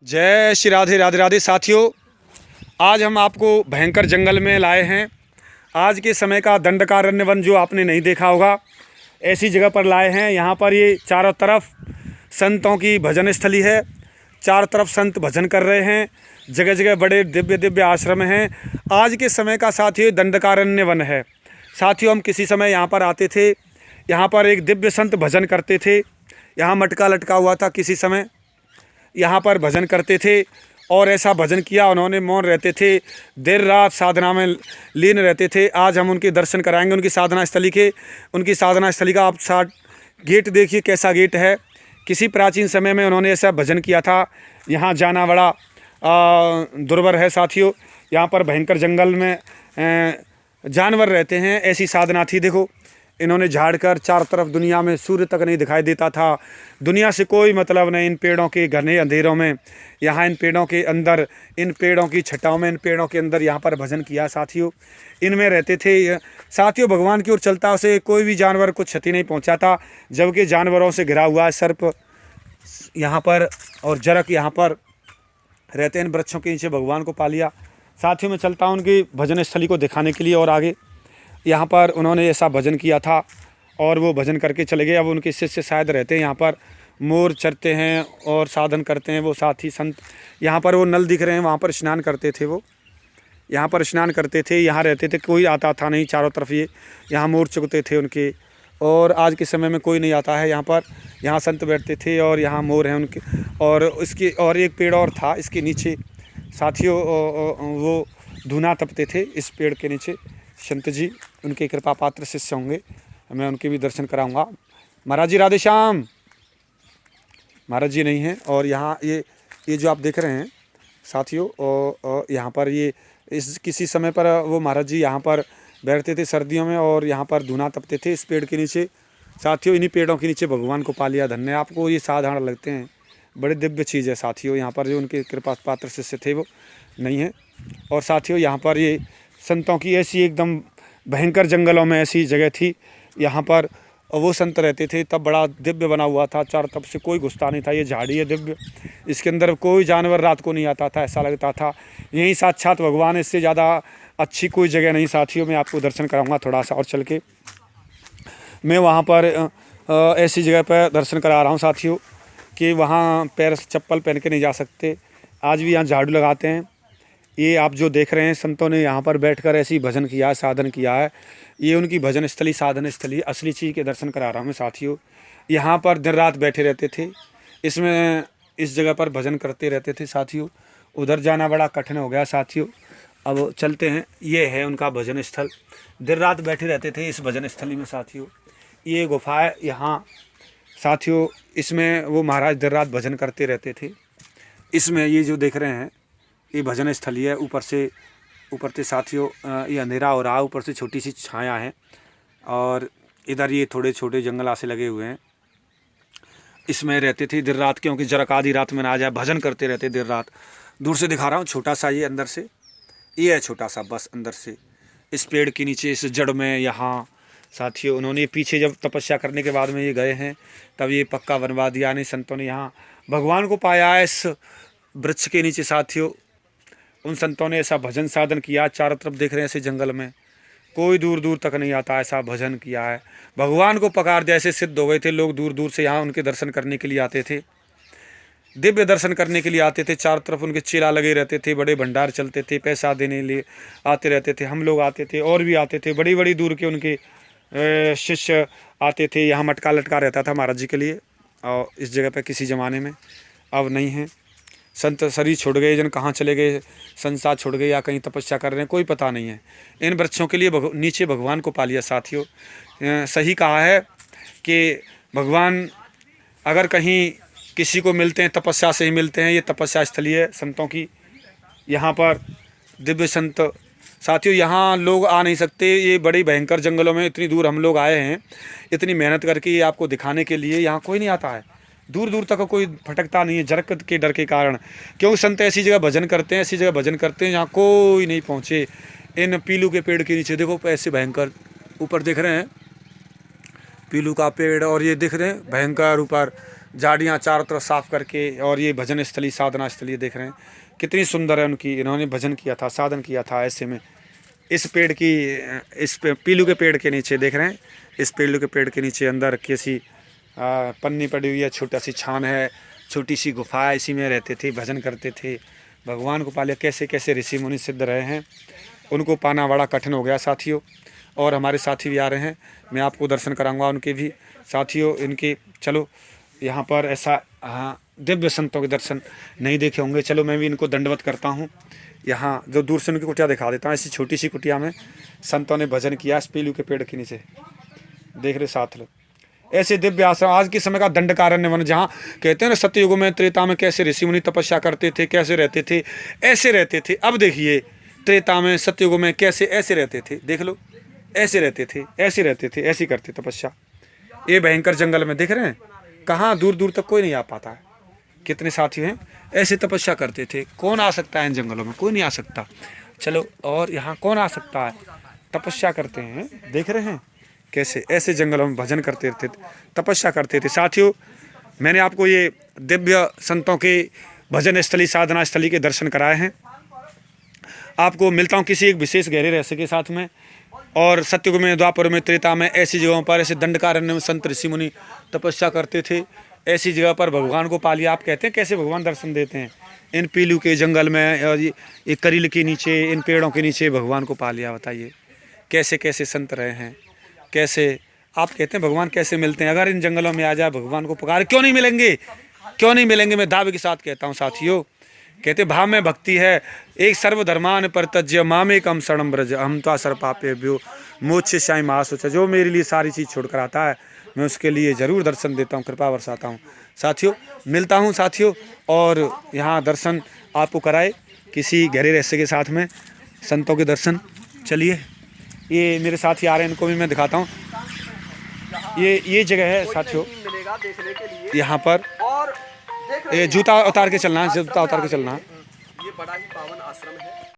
जय श्री राधे राधे राधे साथियों। आज हम आपको भयंकर जंगल में लाए हैं। आज के समय का दंडकारण्य वन जो आपने नहीं देखा होगा, ऐसी जगह पर लाए हैं। यहाँ पर ये चारों तरफ संतों की भजन स्थली है। चारों तरफ संत भजन कर रहे हैं। जगह जगह बड़े दिव्य दिव्य आश्रम हैं। आज के समय का साथियों दंडकारण्य वन है। साथियों हम किसी समय यहाँ पर आते थे। यहाँ पर एक दिव्य संत भजन करते थे। यहाँ मटका लटका हुआ था, किसी समय यहाँ पर भजन करते थे और ऐसा भजन किया उन्होंने। मौन रहते थे, देर रात साधना में लीन रहते थे। आज हम उनके दर्शन कराएंगे, उनकी साधना स्थली के। उनकी साधना स्थली का आप साथ गेट देखिए, कैसा गेट है। किसी प्राचीन समय में उन्होंने ऐसा भजन किया था। यहाँ जाना बड़ा दुर्भर है साथियों। यहाँ पर भयंकर जंगल में जानवर रहते हैं, ऐसी साधना थी। देखो इन्होंने झाड़ कर चारों तरफ, दुनिया में सूर्य तक नहीं दिखाई देता था। दुनिया से कोई मतलब नहीं। इन पेड़ों के घने अंधेरों में, यहाँ इन पेड़ों के अंदर, इन पेड़ों की छटाओं में, इन पेड़ों के अंदर यहाँ पर भजन किया साथियों। इनमें रहते थे साथियों। भगवान की ओर चलता, उसे कोई भी जानवर को क्षति नहीं पहुँचाता। जबकि जानवरों से घिरा हुआ है सर्प यहाँ पर और जरक यहाँ पर रहते हैं। इन वृक्षों के नीचे भगवान को पा लिया। साथियों में चलता हूँ उनकी भजन स्थली को दिखाने के लिए। और आगे यहाँ पर उन्होंने ऐसा भजन किया था और वो भजन करके चले गए। अब उनके शिष्य शायद रहते हैं यहाँ पर। मोर चरते हैं और साधन करते हैं वो साथी संत। यहाँ पर वो नल दिख रहे हैं, वहाँ पर स्नान करते थे वो। यहाँ पर स्नान करते थे, यहाँ रहते थे। कोई आता था नहीं चारों तरफ। ये यहाँ मोर चुगते थे उनके। और आज के समय में कोई नहीं आता है यहाँ पर। यहाँ संत बैठते थे और यहाँ मोर हैं उनके। और इसके और एक पेड़ और था इसके नीचे साथियों, वो धूना तपते थे इस पेड़ के नीचे। संत जी उनके कृपा पात्र शिष्य होंगे, मैं उनके भी दर्शन कराऊंगा। महाराज जी राधे श्याम। महाराज जी नहीं हैं। और यहाँ ये जो आप देख रहे हैं साथियों, और यहाँ पर ये इस किसी समय पर वो महाराज जी यहाँ पर बैठते थे सर्दियों में और यहाँ पर धूना तपते थे इस पेड़ के नीचे साथियों। इन्हीं पेड़ों के नीचे भगवान को पा लिया। धन्य आपको ये साधारण लगते हैं, बड़े दिव्य चीज़ है साथियों। यहाँ पर जो उनके कृपा पात्र शिष्य थे वो नहीं है। और साथियों यहाँ पर ये संतों की ऐसी एकदम भयंकर जंगलों में ऐसी जगह थी यहाँ पर। वो संत रहते थे तब बड़ा दिव्य बना हुआ था। चारों तरफ से कोई घुसता नहीं था। ये झाड़ी है दिव्य, इसके अंदर कोई जानवर रात को नहीं आता था। ऐसा लगता था यही साक्षात भगवान। इससे ज़्यादा अच्छी कोई जगह नहीं साथियों। मैं आपको दर्शन कराऊंगा थोड़ा सा और चल के। मैं वहाँ पर ऐसी जगह पर दर्शन करा रहा हूँ साथियों कि वहाँ पैर चप्पल पहन के नहीं जा सकते। आज भी यहाँ झाड़ू लगाते हैं। ये आप जो देख रहे हैं संतों ने यहाँ पर बैठकर ऐसी भजन किया है, साधन किया है। ये उनकी भजन स्थली, साधन स्थली, असली चीज़ के दर्शन करा रहा हूँ मैं साथियों। यहाँ पर दिन रात बैठे रहते थे। इस जगह पर भजन करते रहते थे साथियों। उधर जाना बड़ा कठिन हो गया साथियों। अब चलते हैं। ये है उनका भजन स्थल। दिन रात बैठे रहते थे इस भजन स्थली में साथियों। ये गुफा है यहाँ साथियों। इसमें वो महाराज दिन रात भजन करते रहते थे। इसमें ये जो देख रहे हैं ये भजन स्थली है। ऊपर से साथियों ये अंधेरा हो रहा है, ऊपर से छोटी सी छाया है। और इधर ये थोड़े छोटे जंगल आसे लगे हुए हैं। इसमें रहते थे देर रात, क्योंकि जरा आधी रात में ना आ जाए, भजन करते रहते देर रात। दूर से दिखा रहा हूँ छोटा सा, ये अंदर से ये है छोटा सा, बस अंदर से इस पेड़ के नीचे इस जड़ में यहाँ साथियों उन्होंने पीछे जब तपस्या करने के बाद में ये गए हैं तब ये पक्का बनवा दिया। नहीं संतों ने यहाँ भगवान को पाया है इस वृक्ष के नीचे साथियों। उन संतों ने ऐसा भजन साधन किया। चारों तरफ देख रहे हैं ऐसे जंगल में कोई दूर दूर तक नहीं आता। ऐसा भजन किया है, भगवान को पकार दिया। ऐसे सिद्ध हो गए थे लोग, दूर दूर से यहाँ उनके दर्शन करने के लिए आते थे, दिव्य दर्शन करने के लिए आते थे। चारों तरफ उनके चेला लगे रहते थे, बड़े भंडार चलते थे, पैसा देने लिए आते रहते थे। हम लोग आते थे और भी आते थे, बड़ी बड़ी दूर के उनके शिष्य आते थे। यहाँ मटका लटका रहता था महाराज जी के लिए। और इस जगह पर किसी ज़माने में, अब नहीं है। संत शरीर छोड़ गए, जन कहाँ चले गए, संसार छोड़ गए या कहीं तपस्या कर रहे हैं, कोई पता नहीं है। इन वृक्षों के लिए नीचे भगवान को पा लिया साथियों। सही कहा है कि भगवान अगर कहीं किसी को मिलते हैं तपस्या से ही मिलते हैं। ये तपस्या स्थली है संतों की। यहाँ पर दिव्य संत साथियों, यहाँ लोग आ नहीं सकते। ये बड़ी भयंकर जंगलों में इतनी दूर हम लोग आए हैं, इतनी मेहनत करके ये आपको दिखाने के लिए। यहाँ कोई नहीं आता है, दूर दूर तक कोई भटकता नहीं है जरक के डर के कारण। क्योंकि संत ऐसी जगह भजन करते हैं, ऐसी जगह भजन करते हैं जहाँ कोई नहीं पहुँचे। इन पीलू के पेड़ के नीचे देखो ऐसे भयंकर, ऊपर देख रहे हैं पीलू का पेड़, और ये दिख रहे हैं भयंकर ऊपर झाड़ियाँ चारों तरफ साफ करके, और ये भजन स्थली, साधना स्थली देख रहे हैं कितनी सुंदर है उनकी। इन्होंने भजन किया था, साधन किया था ऐसे में। इस पेड़ की, इस पीलू के पेड़ के नीचे देख रहे हैं, इस पीलू के पेड़ के नीचे अंदर कैसी पन्नी पड़ी हुई है, छोटा सी छान है, छोटी सी गुफा है, इसी में रहते थे, भजन करते थे, भगवान को पाले। कैसे कैसे ऋषि मुनि सिद्ध रहे हैं, उनको पाना बड़ा कठिन हो गया साथियों। और हमारे साथी भी आ रहे हैं, मैं आपको दर्शन कराऊंगा उनके भी साथियों। इनके चलो यहाँ पर ऐसा, हाँ, दिव्य संतों के दर्शन नहीं देखे होंगे। चलो मैं भी इनको दंडवत करता हूँ। यहाँ जो दूर से उनकी कुटिया दिखा देता हूँ। ऐसी छोटी सी कुटिया में संतों ने भजन किया, इस पीलू के पेड़ के नीचे देख रहे साथ लोग। ऐसे दिव्य आश्रम आज के समय का दंडकारण्य वन, जहाँ कहते हैं ना सत्ययुग में, त्रेता में कैसे ऋषि मुनि तपस्या करते थे, कैसे रहते थे, ऐसे रहते थे। अब देखिए त्रेता में, सत्ययुग में कैसे ऐसे रहते थे, देख लो, ऐसे रहते थे, ऐसे रहते थे, ऐसी करते तपस्या। ये भयंकर जंगल में देख रहे हैं, कहाँ दूर दूर तक कोई नहीं आ पाता है। कितने साथी हैं ऐसे तपस्या करते थे। कौन आ सकता है इन जंगलों में? कोई नहीं आ सकता। चलो, और यहाँ कौन आ सकता है? तपस्या करते हैं, देख रहे हैं कैसे ऐसे जंगलों में भजन करते थे, तपस्या करते थे। साथियों, मैंने आपको ये दिव्य संतों के भजन स्थली, साधना स्थली के दर्शन कराए हैं। आपको मिलता हूँ किसी एक विशेष गहरे रहस्य के साथ में। और सत्ययुग में, द्वापर में, त्रेता में ऐसी जगहों पर, ऐसे दंडकारण्य में संत ऋषि मुनि तपस्या करते थे। ऐसी जगह पर भगवान को पा लिया। आप कहते हैं कैसे भगवान दर्शन देते हैं? इन पीलू के जंगल में और ये करील के नीचे, इन पेड़ों के नीचे भगवान को पा लिया। बताइए कैसे कैसे संत रहे हैं, कैसे आप कहते हैं भगवान कैसे मिलते हैं? अगर इन जंगलों में आ जाए, भगवान को पुकार, क्यों नहीं मिलेंगे? क्यों नहीं मिलेंगे? मैं दावे के साथ कहता हूँ साथियों। कहते भाव में भक्ति है। एक सर्वधर्मान परित्यज्य मामेकम शरणं व्रज अहं त्वा सर्वपापेभ्यो मोक्षयिष्यामि मा शुचः। जो मेरे लिए सारी चीज़ छोड़कर आता है, मैं उसके लिए ज़रूर दर्शन देता हूँ, कृपा बरसाता हूँ। साथियों, मिलता हूँ साथियों, और यहाँ दर्शन आपको कराए किसी गहरे रहस्य के साथ में, संतों के दर्शन। चलिए, ये मेरे साथी आ रहे हैं, इनको भी मैं दिखाता हूँ। ये जगह है साथियों, यहाँ पर ये जूता उतार के चलना है, जूता उतार के चलना है। ये बड़ा ही पावन आश्रम है।